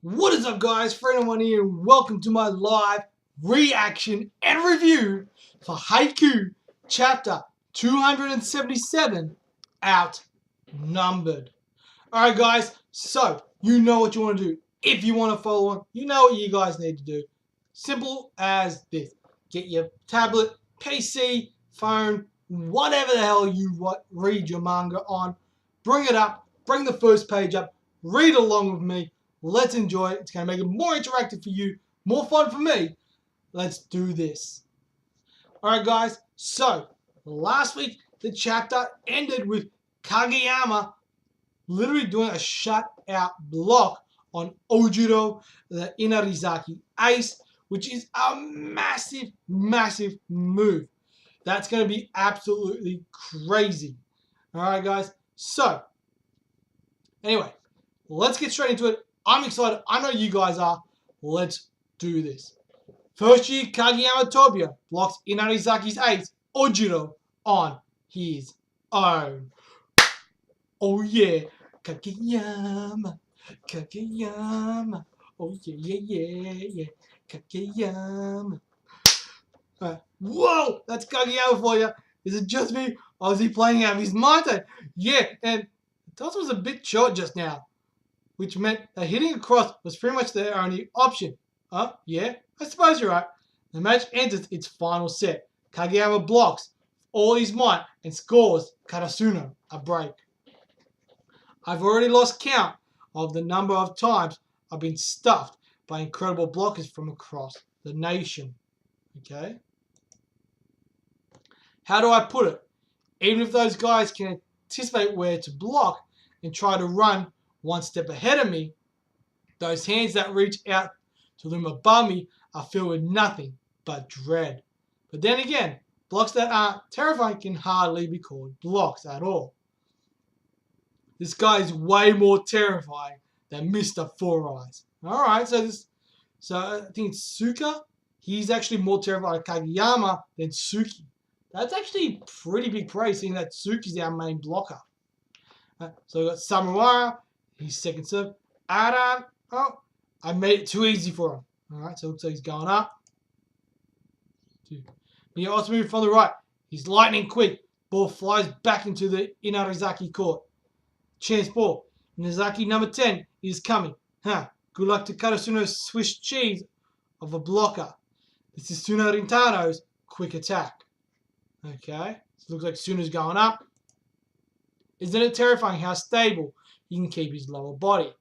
What is up, guys? Friend1 here, and welcome to my live reaction and review for Haikyuu chapter 277, Outnumbered. Alright, guys, so you know what you want to do. If you want to follow on, you know what you guys need to do. Simple as this. Get your tablet, PC, phone, whatever the hell you read your manga on. Bring it up, bring the first page up, read along with me. Let's enjoy it. It's going to make it more interactive for you, more fun for me. Let's do this. Alright, guys, so last week the chapter ended with Kageyama literally doing a shutout block on Ojiro, the Inarizaki ace, which is a massive, massive move. That's going to be absolutely crazy. Alright, guys, so anyway, let's get straight into it. I'm excited. I know you guys are. Let's do this. First year, Kageyama Tobio blocks Inarizaki's ace, Ojiro, on his own. Oh yeah, Kageyama, Kageyama. Oh yeah. Kageyama. Whoa, that's Kageyama for you. Is it just me, or is he playing out of his mind? Yeah, and the toss was a bit short just now, which meant that hitting across was pretty much their only option. Yeah, I suppose you're right. The match enters its final set. Kageyama blocks all his might and scores Karasuno a break. I've already lost count of the number of times I've been stuffed by incredible blockers from across the nation. Okay? How do I put it? Even if those guys can anticipate where to block and try to run one step ahead of me, those hands that reach out to them above me are filled with nothing but dread. But then again, blocks that aren't terrifying can hardly be called blocks at all. This guy is way more terrifying than Mr. Four Eyes. Alright, so I think it's Suka. He's actually more terrifying of Kageyama than Suki. That's actually pretty big praise, seeing that Suki's our main blocker. So we've got Samurai, his second serve. Aran, oh, I made it too easy for him. Alright, so it looks like he's going up. He also moved from the right. He's lightning quick. Ball flies back into the Inarizaki court. Chance ball. Inarizaki number 10 is coming. Good luck to Karasuno's Swiss cheese of a blocker. This is Suna Rintano's quick attack. Okay, so it looks like Suna's going up. Isn't it terrifying how stable he can keep his lower body?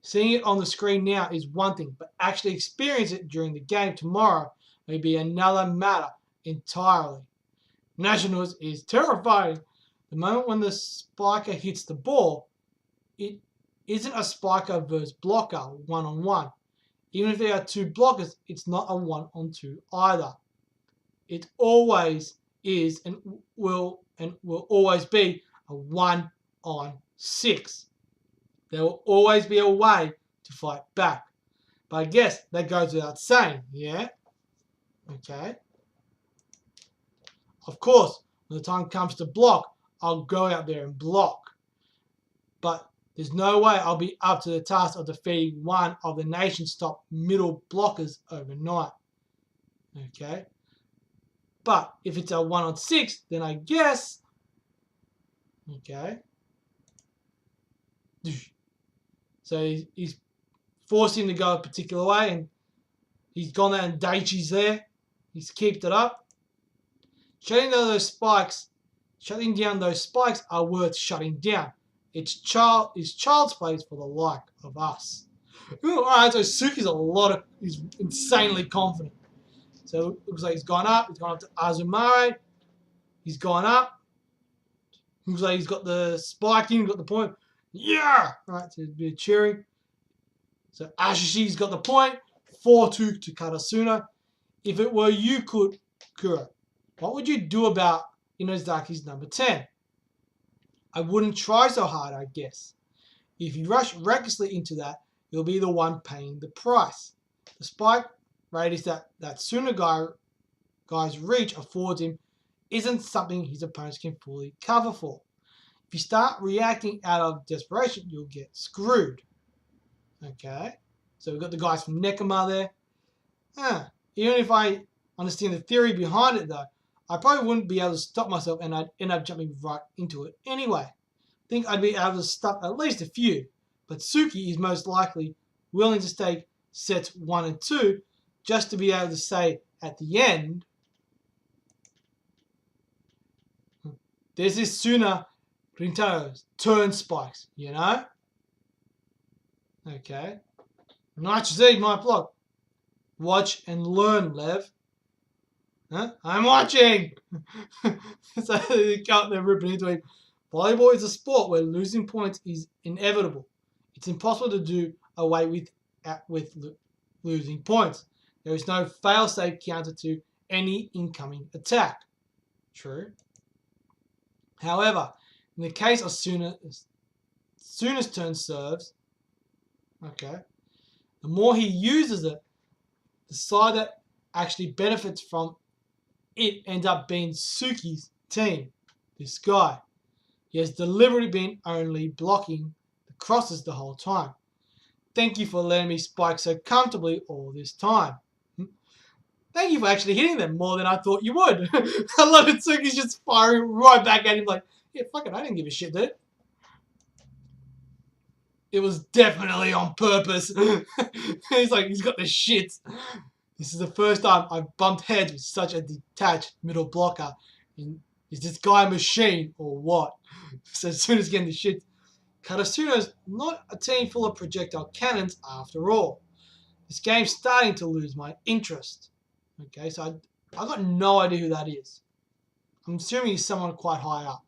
Seeing it on the screen now is one thing, but actually experience it during the game tomorrow may be another matter entirely. Nationals is terrifying. The moment when the spiker hits the ball, it isn't a spiker versus blocker one-on-one. Even if there are two blockers, it's not a one-on-two either. It always is and will always be a 1-on-6. There will always be a way to fight back. But I guess that goes without saying, yeah? Okay. Of course, when the time comes to block, I'll go out there and block. But there's no way I'll be up to the task of defeating one of the nation's top middle blockers overnight. Okay? But if it's a 1-on-6, then I guess... Okay. So he's forced him to go a particular way, and he's gone there and Daichi's there. He's kept it up. Shutting down those spikes are worth shutting down. It's child's play for the like of us. Alright, so Suki's he's insanely confident. So it looks like he's gone up to Azumare. He's gone up. Looks like he's got the spike in, got the point. Yeah! Alright, so a bit of cheering. So Ashishi's got the point. 4-2 to Karasuno. If it were you, Kuro, what would you do about Inazaki's number 10? I wouldn't try so hard, I guess. If you rush recklessly into that, you'll be the one paying the price. The spike radius that Suna guy's reach affords him isn't something his opponents can fully cover for. If you start reacting out of desperation, you'll get screwed. Okay? So we've got the guys from Nekoma there. Even if I understand the theory behind it, though, I probably wouldn't be able to stop myself and I'd end up jumping right into it anyway. I think I'd be able to stop at least a few, but Suki is most likely willing to take sets 1 and 2 just to be able to say at the end, this is Suna Rintaro's turn spikes, you know? Okay. Nice to see my blog. Watch and learn, Lev. Huh? I'm watching! So they're ripping into him. Volleyball is a sport where losing points is inevitable. It's impossible to do away with losing points. There is no fail-safe counter to any incoming attack. True. However, in the case of Suna's turn serves, okay, the more he uses it, the side that actually benefits from it ends up being Suki's team. This guy. He has deliberately been only blocking the crosses the whole time. Thank you for letting me spike so comfortably all this time. Thank you for actually hitting them more than I thought you would. I love it. Suki's just firing right back at him like, yeah, fuck it, I didn't give a shit, dude. It was definitely on purpose. He's like, he's got the shits. This is the first time I've bumped heads with such a detached middle blocker. And is this guy a machine or what? So as soon as getting the shit, Karasuno's not a team full of projectile cannons after all. This game's starting to lose my interest. Okay, so I got no idea who that is. I'm assuming he's someone quite high up.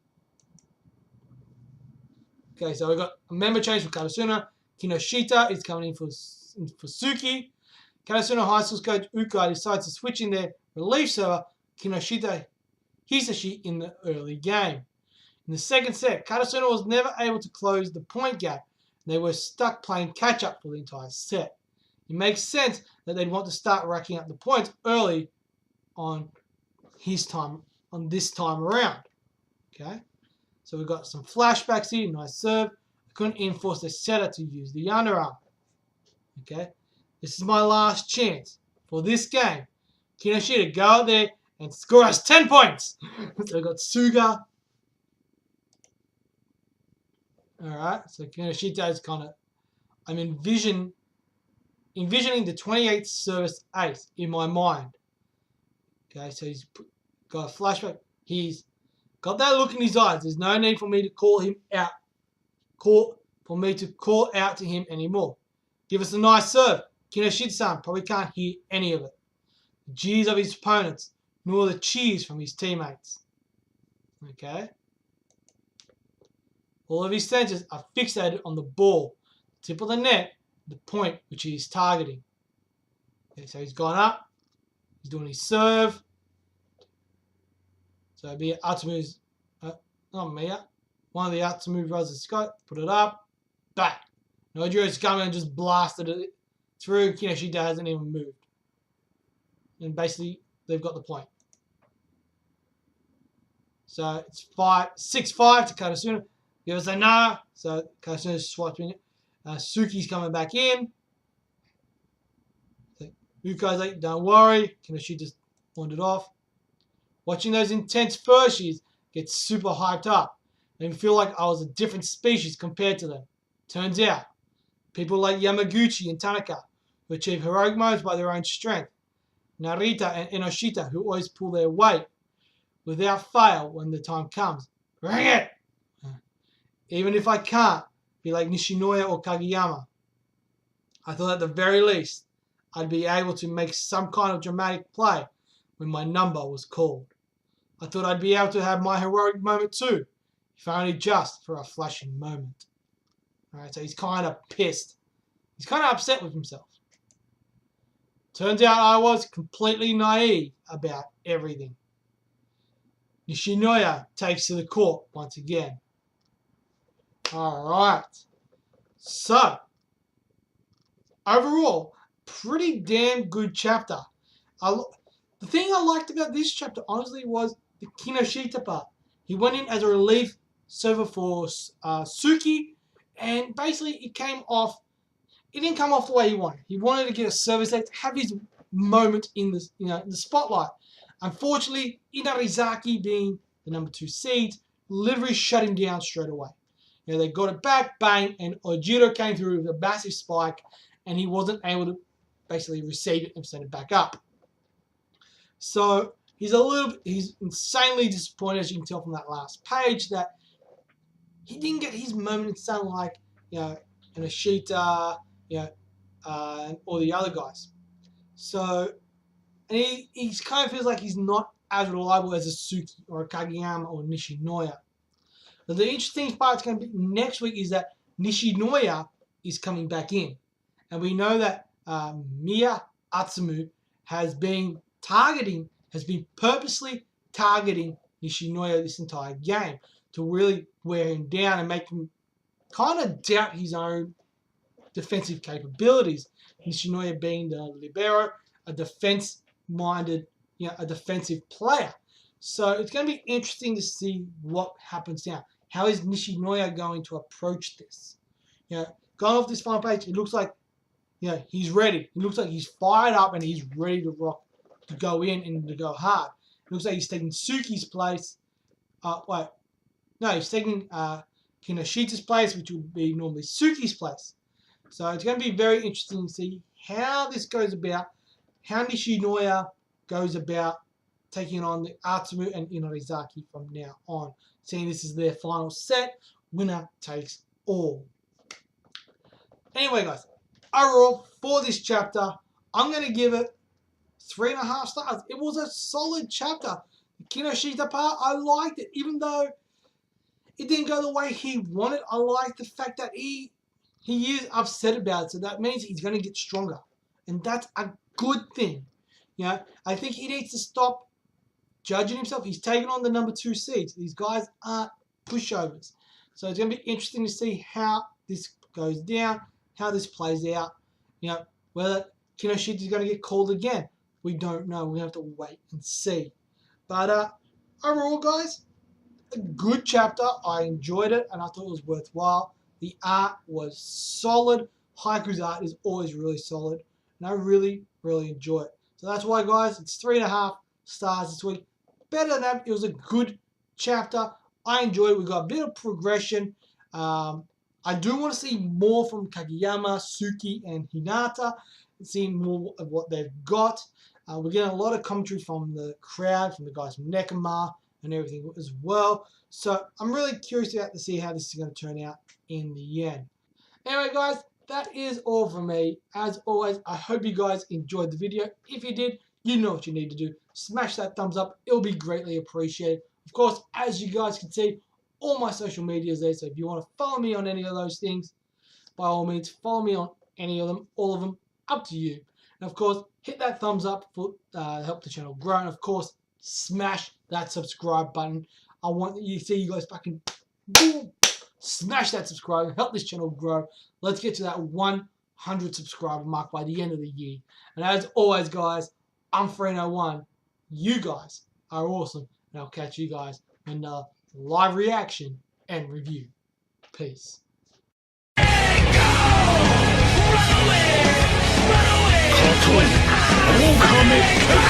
Okay, so we've got a member change for Karasuno. Kinoshita is coming in for Suki. Karasuno High School's coach Ukai decides to switch in their relief server, Kinoshita Hisashi, in the early game. In the second set, Karasuno was never able to close the point gap. They were stuck playing catch-up for the entire set. It makes sense that they'd want to start racking up the points early on this time around. Okay, so we've got some flashbacks here. Nice serve. I couldn't enforce the setter to use the underarm. Okay, this is my last chance for this game. Kinoshita, go out there and score us 10 points. So we've got Suga. Alright, so Kinoshita is kind of, I'm envisioning the 28th service ace in my mind. Okay, so he's got a flashback. He's got that look in his eyes. There's no need for me to call him out. Call out to him anymore. Give us a nice serve. Kinoshita-san probably can't hear any of it. The jeers of his opponents, nor the cheers from his teammates. Okay. All of his senses are fixated on the ball, the tip of the net, the point which he is targeting. Okay, so he's gone up. He's doing his serve. So it'll be Atsumi's, not Mia. One of the Atsumi brothers, Scott, put it up. Back. Nojiro's coming and just blasted it through. Kinoshita hasn't even moved. And basically, they've got the point. So it's 6-5 to Karasuno. Give us a nah. So Karasuno's swapping it. Suki's coming back in. Ukai's like, don't worry. Kinoshita's wandered off. Watching those intense Furshies get super hyped up. Made me feel like I was a different species compared to them. Turns out, people like Yamaguchi and Tanaka, who achieve heroic modes by their own strength. Narita and Enoshita, who always pull their weight without fail when the time comes. Bring it! Even if I can't be like Nishinoya or Kageyama, I thought at the very least I'd be able to make some kind of dramatic play when my number was called. I thought I'd be able to have my heroic moment too, if only just for a flashing moment. Alright, so he's kind of pissed. He's kind of upset with himself. Turns out I was completely naive about everything. Nishinoya takes to the court once again. Alright. So, overall, pretty damn good chapter. The thing I liked about this chapter, honestly, was the Kinoshita part. He went in as a relief server for Suki, and basically it came off it didn't come off the way he wanted. He wanted to get a service ace, have his moment in the in the spotlight. Unfortunately, Inarizaki, being the number 2 seed, literally shut him down straight away. They got it back, bang, and Ojiro came through with a massive spike, and he wasn't able to basically receive it and send it back up. So he's insanely disappointed, as you can tell from that last page, that he didn't get his moment in something like, an Ashita, and all the other guys. So, and he kind of feels like he's not as reliable as a Suki or a Kageyama or Nishinoya. But the interesting part's going to be next week is that Nishinoya is coming back in. And we know that Miya Atsumu has been purposely targeting Nishinoya this entire game to really wear him down and make him kind of doubt his own defensive capabilities. Nishinoya being the libero, a defense-minded, a defensive player. So it's going to be interesting to see what happens now. How is Nishinoya going to approach this? Going off this final page, it looks like, he's ready. It looks like he's fired up and he's ready to rock, to go in and to go hard. It looks like he's taking Suki's place. He's taking Kinoshita's place, which would be normally Suki's place. So it's going to be very interesting to see how this goes about, how Nishinoya goes about taking on the Atsumu and Inarizaki from now on. Seeing this is their final set, winner takes all. Anyway, guys, overall, for this chapter, I'm going to give it 3.5 stars. It was a solid chapter. The Kinoshita part, I liked it. Even though it didn't go the way he wanted, I liked the fact that he is upset about it. So that means he's going to get stronger. And that's a good thing. I think he needs to stop judging himself. He's taken on the number 2 seeds. These guys aren't pushovers. So it's going to be interesting to see how this goes down, how this plays out. Whether Kinoshita is going to get called again, we don't know. We have to wait and see. But overall, guys, a good chapter. I enjoyed it, and I thought it was worthwhile. The art was solid. Haikyuu's art is always really solid, and I really, really enjoy it. So that's why, guys, it's 3.5 stars this week. Better than that. It was a good chapter. I enjoyed it. We got a bit of progression. I do want to see more from Kageyama, Suki, and Hinata. Seeing more of what they've got. We're getting a lot of commentary from the crowd, from the guys from Nekoma and everything as well. So I'm really curious to see how this is going to turn out in the end. Anyway, guys, that is all from me. As always, I hope you guys enjoyed the video. If you did, you know what you need to do. Smash that thumbs up. It'll be greatly appreciated. Of course, as you guys can see, all my social media is there. So if you want to follow me on any of those things, by all means, follow me on any of them, all of them, up to you. And of course, hit that thumbs up for help the channel grow. And of course, smash that subscribe button. I want you to see you guys fucking boom, smash that subscribe and help this channel grow. Let's get to that 100 subscriber mark by the end of the year. And as always, guys, I'm Freno1. You guys are awesome. And I'll catch you guys in another live reaction and review. Peace. Run away!